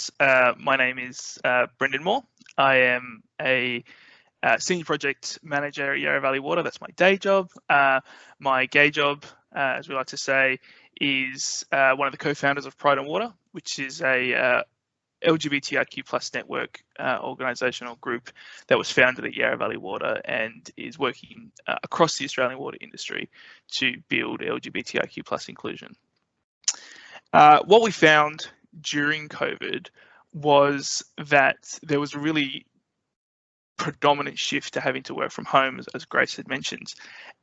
mentioned, my name is Brendan Moore. I am a senior project manager at Yarra Valley Water. That's my day job. My gay job, as we like to say, is one of the co-founders of Pride and Water, which is a LGBTIQ plus network organisational group that was founded at Yarra Valley Water and is working across the Australian water industry to build LGBTIQ plus inclusion. What we found during COVID was that there was a really predominant shift to having to work from home, as Grace had mentioned.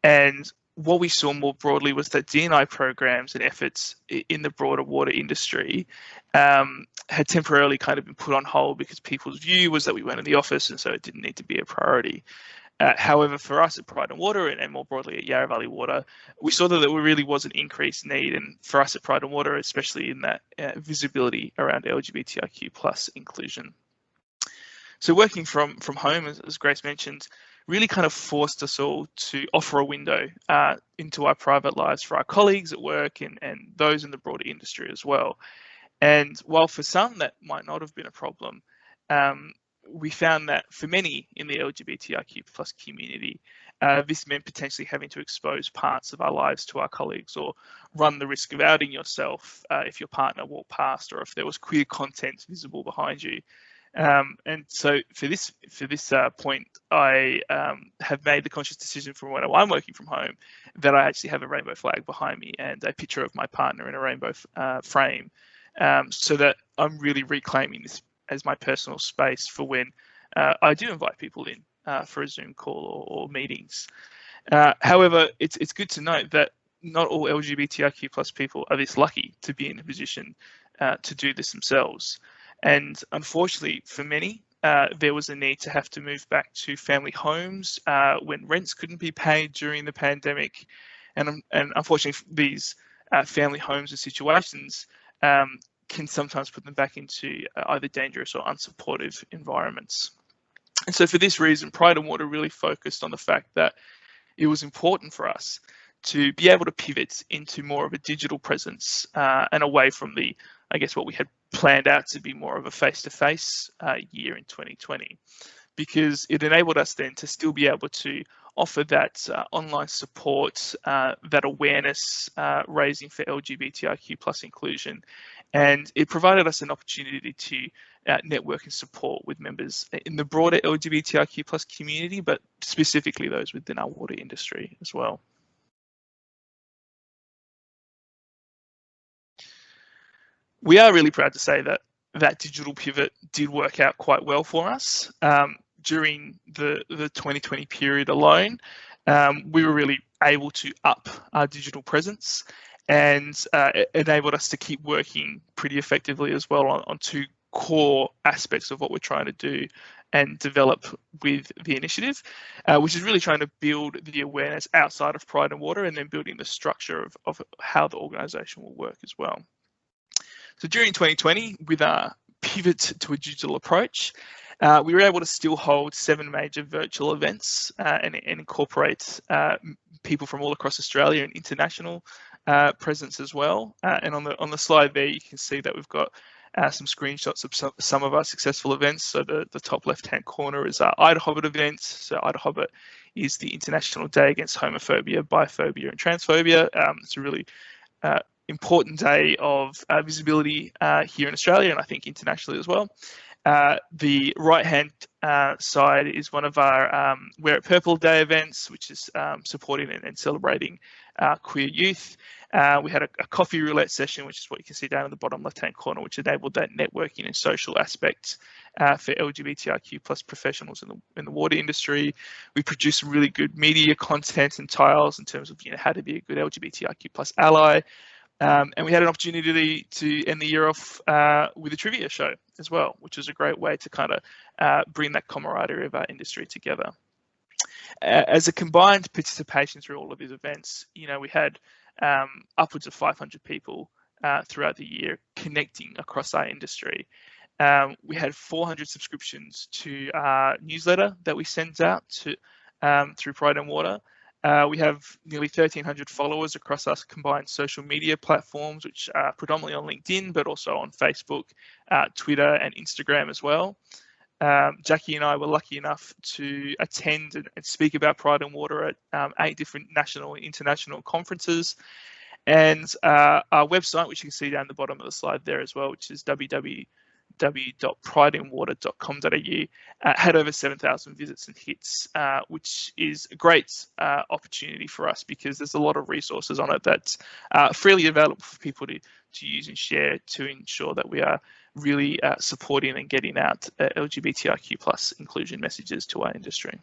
And what we saw more broadly was that D&I programs and efforts in the broader water industry had temporarily kind of been put on hold because people's view was that we weren't in the office and so it didn't need to be a priority. However, for us at Pride and Water and more broadly at Yarra Valley Water, we saw that there really was an increased need, and for us at Pride and Water, especially in that visibility around LGBTIQ plus inclusion. So working from home, as Grace mentioned, really kind of forced us all to offer a window into our private lives for our colleagues at work and those in the broader industry as well. And while for some that might not have been a problem, we found that for many in the LGBTIQ plus community, this meant potentially having to expose parts of our lives to our colleagues or run the risk of outing yourself if your partner walked past or if there was queer content visible behind you. And so for this point, I have made the conscious decision from when I'm working from home that I actually have a rainbow flag behind me and a picture of my partner in a rainbow frame, so that I'm really reclaiming this as my personal space for when I do invite people in for a Zoom call or meetings. However, it's good to note that not all LGBTIQ plus people are this lucky to be in a position to do this themselves. And unfortunately, for many, there was a need to have to move back to family homes when rents couldn't be paid during the pandemic. And unfortunately, these family homes and situations can sometimes put them back into either dangerous or unsupportive environments. And so for this reason, Pride and Water really focused on the fact that it was important for us to be able to pivot into more of a digital presence and away from what we had planned out to be more of a face-to-face year in 2020, because it enabled us then to still be able to offer that online support, that awareness raising for LGBTIQ plus inclusion. And it provided us an opportunity to network and support with members in the broader LGBTIQ plus community, but specifically those within our water industry as well. We are really proud to say that that digital pivot did work out quite well for us. During the 2020 period alone, we were really able to up our digital presence, and it enabled us to keep working pretty effectively as well on two core aspects of what we're trying to do and develop with the initiative, which is really trying to build the awareness outside of Pride and Water and then building the structure of how the organisation will work as well. So during 2020, with our pivot to a digital approach, we were able to still hold 7 major virtual events and incorporate people from all across Australia and international presence as well. And on the slide there, you can see that we've got some screenshots of some of our successful events. So the top left-hand corner is our Ida Hobbit events. So Ida Hobbit is the International Day Against Homophobia, Biphobia and Transphobia. It's a really important day of visibility here in Australia and I think internationally as well. The right-hand side is one of our Wear It Purple Day events, which is supporting and celebrating queer youth. We had a coffee roulette session, which is what you can see down in the bottom left-hand corner, which enabled that networking and social aspect for LGBTIQ plus professionals in the water industry. We produced some really good media content and tiles in terms of how to be a good LGBTIQ plus ally. And we had an opportunity to end the year off with a trivia show as well, which was a great way to kind of bring that camaraderie of our industry together. As a combined participation through all of these events, we had upwards of 500 people throughout the year connecting across our industry. We had 400 subscriptions to our newsletter that we sent out through Pride and Water. We have nearly 1,300 followers across our combined social media platforms, which are predominantly on LinkedIn, but also on Facebook, Twitter, and Instagram as well. Jackie and I were lucky enough to attend and speak about Pride in Water at 8 different national and international conferences. And our website, which you can see down the bottom of the slide there as well, which is www.prideinwater.com.au, had over 7,000 visits and hits, which is a great opportunity for us because there's a lot of resources on it that's freely available for people to use and share to ensure that we are really supporting and getting out LGBTIQ+ inclusion messages to our industry.